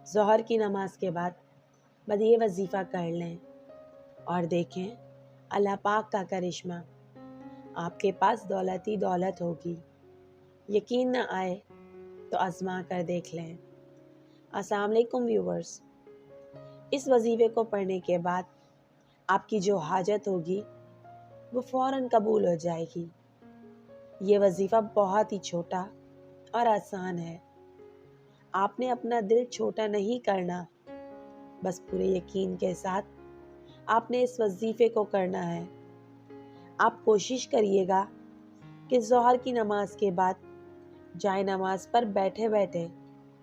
ظہر کی نماز کے بعد بس یہ وظیفہ کر لیں اور دیکھیں اللہ پاک کا کرشمہ، آپ کے پاس دولت ہی دولت ہوگی۔ یقین نہ آئے تو آزما کر دیکھ لیں۔ السلام علیکم ویورز، اس وظیفے کو پڑھنے کے بعد آپ کی جو حاجت ہوگی وہ فوراً قبول ہو جائے گی۔ یہ وظیفہ بہت ہی چھوٹا اور آسان ہے۔ آپ نے اپنا دل چھوٹا نہیں کرنا، بس پورے یقین کے ساتھ آپ نے اس وظیفے کو کرنا ہے۔ آپ کوشش کریے گا کہ ظہر کی نماز کے بعد جائے نماز پر بیٹھے بیٹھے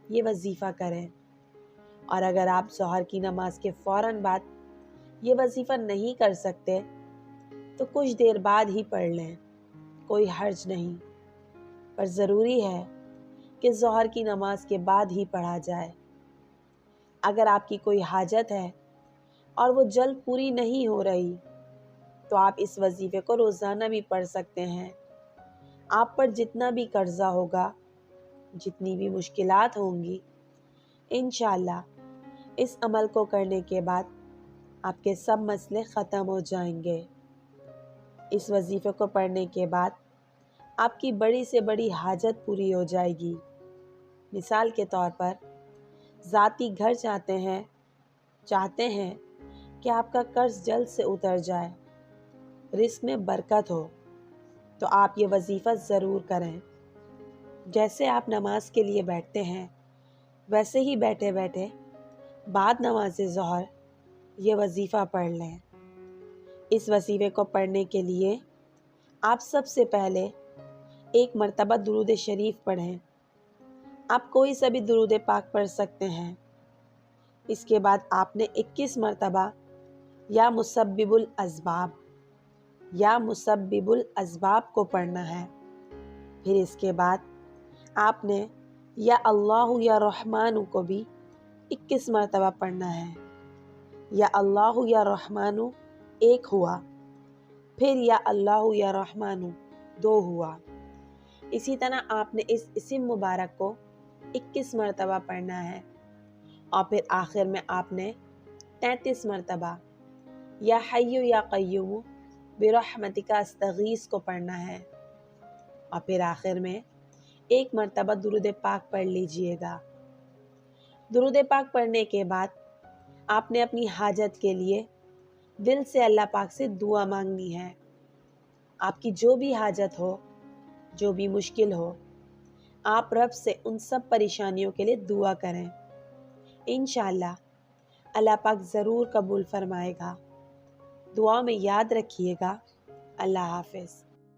یہ وظیفہ کریں، اور اگر آپ ظہر کی نماز کے فوراً بعد یہ وظیفہ نہیں کر سکتے تو کچھ دیر بعد ہی پڑھ لیں، کوئی حرج نہیں، پر ضروری ہے کہ ظہر کی نماز کے بعد ہی پڑھا جائے۔ اگر آپ کی کوئی حاجت ہے اور وہ جلد پوری نہیں ہو رہی تو آپ اس وظیفے کو روزانہ بھی پڑھ سکتے ہیں۔ آپ پر جتنا بھی قرضہ ہوگا، جتنی بھی مشکلات ہوں گی، انشاءاللہ اس عمل کو کرنے کے بعد آپ کے سب مسئلے ختم ہو جائیں گے۔ اس وظیفے کو پڑھنے کے بعد آپ کی بڑی سے بڑی حاجت پوری ہو جائے گی۔ مثال کے طور پر ذاتی گھر چاہتے ہیں کہ آپ کا قرض جلد سے اتر جائے، رزق میں برکت ہو، تو آپ یہ وظیفہ ضرور کریں۔ جیسے آپ نماز کے لیے بیٹھتے ہیں ویسے ہی بیٹھے بیٹھے بعد نماز ظہر یہ وظیفہ پڑھ لیں۔ اس وظیفے کو پڑھنے کے لیے آپ سب سے پہلے ایک مرتبہ درود شریف پڑھیں۔ آپ کوئی سا بھی درود پاک پڑھ سکتے ہیں۔ اس کے بعد آپ نے 21 مرتبہ یا مسبب الاسباب کو پڑھنا ہے۔ پھر اس کے بعد آپ نے یا اللہ یا رحمان کو بھی 21 مرتبہ پڑھنا ہے۔ یا اللہ یا رحمان ایک ہوا، پھر یا اللہ یا رحمان 2 ہوا۔ اسی طرح آپ نے اس اسم مبارک کو 21 مرتبہ پڑھنا ہے، اور پھر آخر میں آپ نے 33 مرتبہ یا حی یا قیوم برحمتک استغیث کو پڑھنا ہے، اور پھر آخر میں 1 مرتبہ درود پاک پڑھ لیجئے گا۔ درود پاک پڑھنے کے بعد آپ نے اپنی حاجت کے لیے دل سے اللہ پاک سے دعا مانگنی ہے۔ آپ کی جو بھی حاجت ہو، جو بھی مشکل ہو، آپ رب سے ان سب پریشانیوں کے لیے دعا کریں۔ انشاءاللہ اللہ پاک ضرور قبول فرمائے گا۔ دعا میں یاد رکھیے گا۔ اللہ حافظ۔